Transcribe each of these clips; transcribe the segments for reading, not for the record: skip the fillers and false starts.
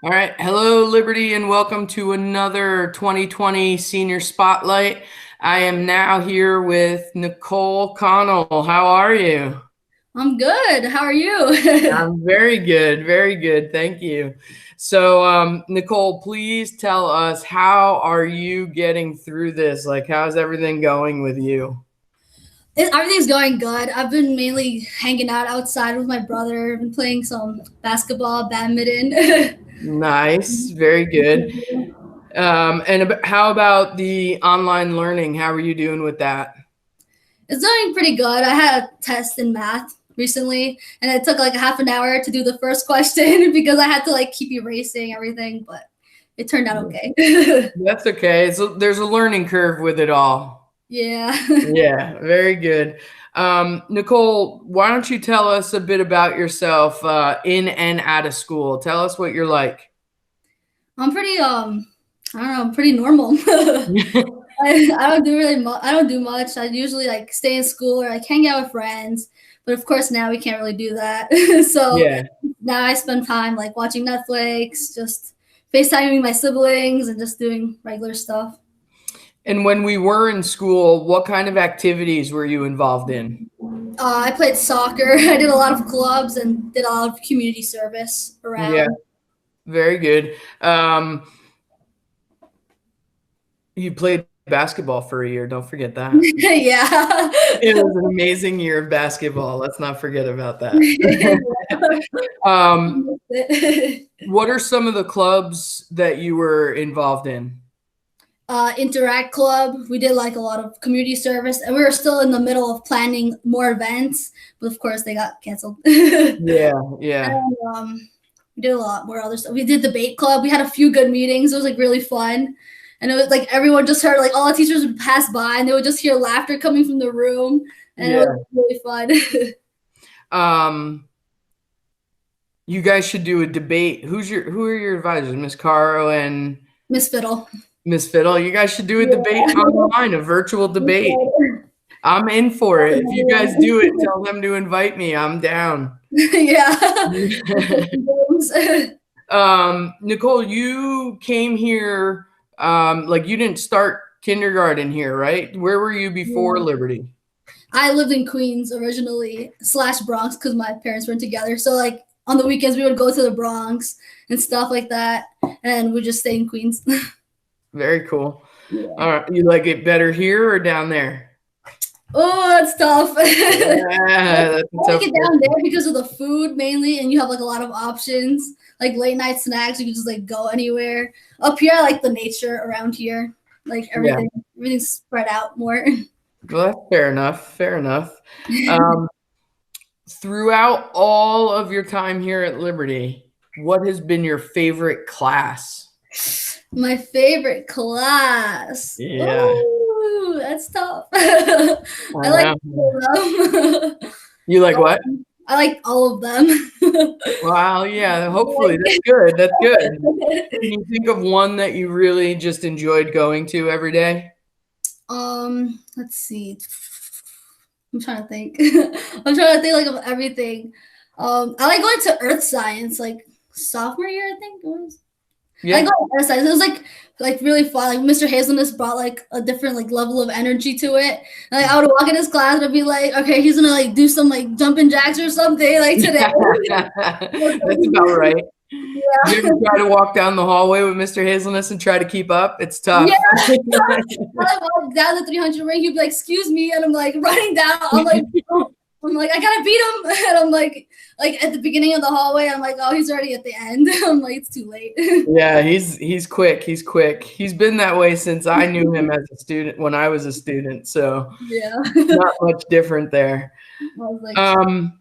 All right. Hello, Liberty, and welcome to another 2020 Senior Spotlight. I am now here with Nichole Connal. How are you? I'm good. How are you? I'm very good. Very good. Thank you. So, Nichole, please tell us, how are you getting through this? Like, how's everything going with you? Everything's going good. I've been mainly hanging out outside with my brother. I've been playing some basketball, badminton. Nice. Very good. How about the online learning? How are you doing with that? It's going pretty good. I had a test in math recently, and it took like a half an hour to do the first question because I had to like keep erasing everything, but it turned out okay. That's okay. There's a learning curve with it all. Yeah. Yeah, very good. Nichole, why don't you tell us a bit about yourself in and out of school? Tell us what you're like. I'm pretty I don't know, I'm pretty normal. I don't do really I don't do much. I usually like stay in school or like hang out with friends. But of course now we can't really do that. So Yeah. now I spend time like watching Netflix, just FaceTiming my siblings and just doing regular stuff. And when we were in school, what kind of activities were you involved in? I played soccer. I did a lot of clubs and did a lot of community service Yeah, around. very good. You played basketball for a year. Don't forget that. Yeah. It was an amazing year of basketball. Let's not forget about that. um, what are some of the clubs that you were involved in? Interact Club. We did like a lot of community service, and we were still in the middle of planning more events, but of course they got canceled. Yeah, yeah. And, we did a lot more other stuff. We did debate club. We had a few good meetings. It was like really fun, and it was like everyone just heard like all the teachers would pass by, and they would just hear laughter coming from the room, and it was Yeah. really fun. Um, you guys should do a debate. Who are your advisors? Miss Caro and Miss Fiddle. Miss Fiddle. You guys should do a debate Yeah. online, a virtual debate. I'm in for it. If you guys do it, tell them to invite me. I'm down. Yeah. Nichole, you came here, like you didn't start kindergarten here, right? Where were you before Liberty? I lived in Queens originally slash Bronx because my parents weren't together. So like on the weekends we would go to the Bronx and stuff like that, and we just stay in Queens. Very cool. Yeah. All right. You like it better here or down there? Oh, that's tough. Yeah, that's a I like tough it down question. there because of the food mainly, and you have like a lot of options, like late night snacks. You can just like go anywhere. Up here, I like the nature around here, like Yeah. everything's spread out more. Well, that's fair enough. Fair enough. Um, throughout all of your time here at Liberty, what has been your favorite class? My favorite class. Yeah, Oh, that's tough. I I like know. all of them. You like what? I like all of them. Wow, yeah, hopefully that's good. That's good. Can you think of one that you really just enjoyed going to every day? Let's see. I'm trying to think. I'm trying to think like of everything. I like going to earth science, like sophomore year, I think it was. I Yeah. got exercise. It was like really fun. Like Mr. Hazelness brought like a different like level of energy to it. And, like I would walk in his class and I'd be like, okay, he's gonna like do some like jumping jacks or something like today. That's about right. Do you Yeah. ever try to walk down the hallway with Mr. Hazelness and try to keep up? It's Yeah. tough. I walk down the 300 ring, he'd be like, excuse me, and I'm like running down. I'm like, oh. I'm like, I gotta beat him, and I'm like at the beginning of the hallway, I'm like, oh, he's already at the end. I'm like, it's too late. Yeah, he's quick. He's quick. He's been that way since I knew him as a student when I was a student. So Yeah. not much different there. I was like, Um,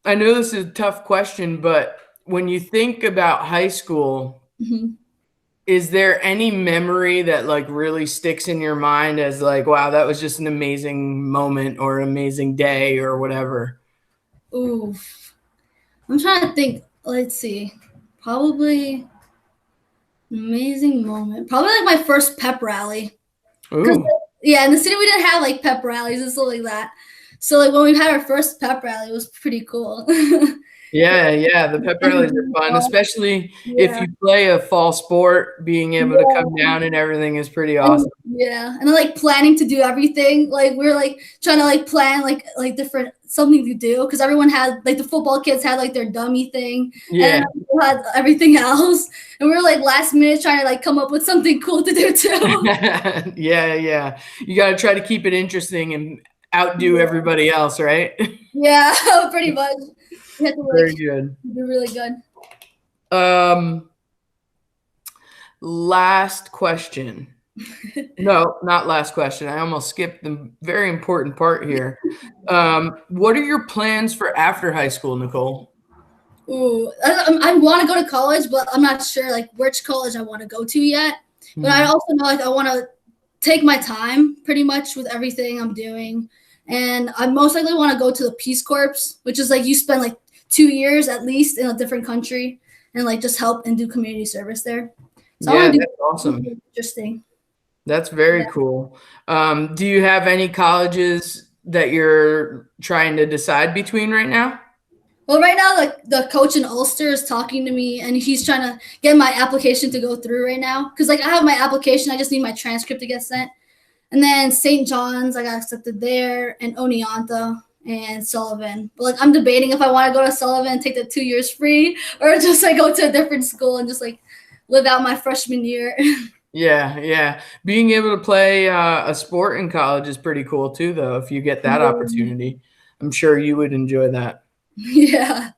I know this is a tough question, but when you think about high school, mhm. is there any memory that like really sticks in your mind as like, wow, that was just an amazing moment or an amazing day or whatever? Oof. I'm trying to think. Let's see. Probably an amazing moment. Probably like my first pep rally. Cause Ooh, yeah, in the city we didn't have like pep rallies and stuff like that. So like when we had our first pep rally, it was pretty cool. Yeah, yeah, the pep rallies are fun, especially if Yeah. you play a fall sport, being able to come Yeah. down and everything is pretty And awesome. yeah, and then like planning to do everything. Like we're like trying to like plan like different something to do because everyone had like the football kids had like their dummy thing, and then Yeah. people had everything else. And we were like last minute trying to like come up with something cool to do too. Yeah, yeah. You gotta try to keep it interesting and outdo Yeah, everybody else, right? yeah, pretty much. We had to like Very good. do really good. Um, Last question. No, not last question. I almost skipped the very important part here. What are your plans for after high school, Nichole? Ooh, I want to go to college, but I'm not sure like which college I want to go to yet. But I Mhm. also know like I want to take my time pretty much with everything I'm doing, and I most likely want to go to the Peace Corps, which is like you spend like 2 years at least in a different country and like just help and do community service there. So I Yeah, want to do that's awesome. something interesting. That's Yeah. very cool. Do you have any colleges that you're trying to decide between right now? Well, right now, like the coach in Ulster is talking to me, and he's trying to get my application to go through right now. Cause like I have my application, I just need my transcript to get sent. And then St. John's, I got accepted there, and Oneonta and Sullivan. But like I'm debating if I want to go to Sullivan and take the 2 years free, or just like go to a different school and just like live out my freshman year. Yeah, yeah. Being able to play a sport in college is pretty cool too, though. If you get that opportunity, I'm sure you would enjoy that. Yeah.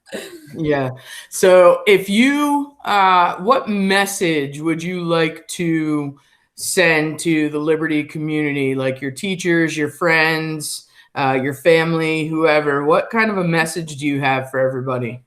Yeah. So, what message would you like to send to the Liberty community, like your teachers, your friends, your family, whoever? What kind of a message do you have for everybody?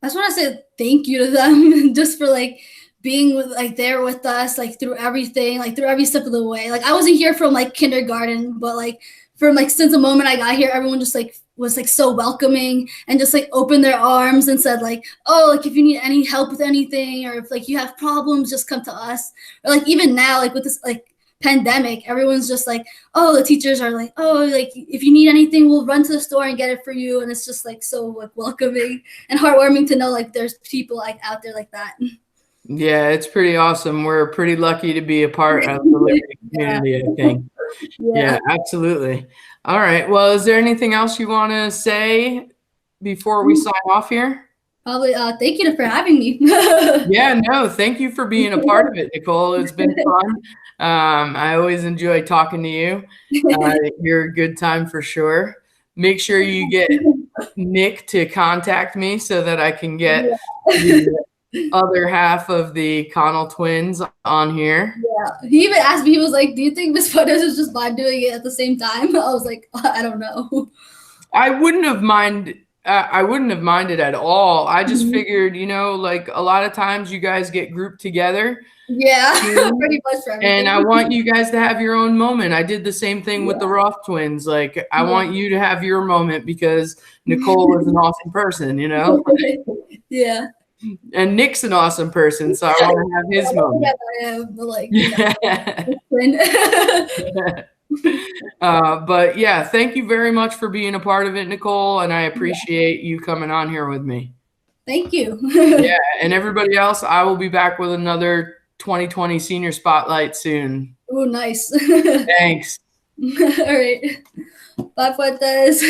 I just want to say thank you to them just for like being with like there with us like through everything, like through every step of the way. Like I wasn't here from like kindergarten, but like from like since the moment I got here, everyone just like was like so welcoming and just like opened their arms and said like, oh, like if you need any help with anything or if like you have problems, just come to us. Or like even now, like with this like pandemic, everyone's just like, oh, the teachers are like, oh, like if you need anything, we'll run to the store and get it for you. And it's just like so like welcoming and heartwarming to know like there's people like out there like that. Yeah, it's pretty awesome. We're pretty lucky to be a part of the Liberty Yeah, community, I think. yeah. Yeah, absolutely. All right. Well, is there anything else you want to say before we sign off here? Probably. Thank you for having me. Yeah, no, thank you for being a part of it, Nichole. It's been fun. I always enjoy talking to you. You're a good time for sure. Make sure you get Nick to contact me so that I can get the other half of the Connell twins on here. Yeah. He even asked me. He was like, "Do you think Miss Photos is just fine doing it at the same time?" I was like, "I don't know." I wouldn't have mind. I wouldn't have minded at all. I just Mhm. figured, like a lot of times you guys get grouped together Yeah, too, pretty much for and everything. I want you guys to have your own moment. I did the same thing with the Yeah. Roth twins. Like, I Yeah. want you to have your moment because Nichole is an awesome person, Yeah. and Nick's an awesome person, so I want to have I his don't think moment. I am, but like, Yeah. friend. But yeah, thank you very much for being a part of it, Nichole, and I appreciate you coming on here with me. Thank you. Yeah, and everybody else, I will be back with another 2020 Senior Spotlight soon. Oh, nice. Thanks. All right. Bye, Fuentes.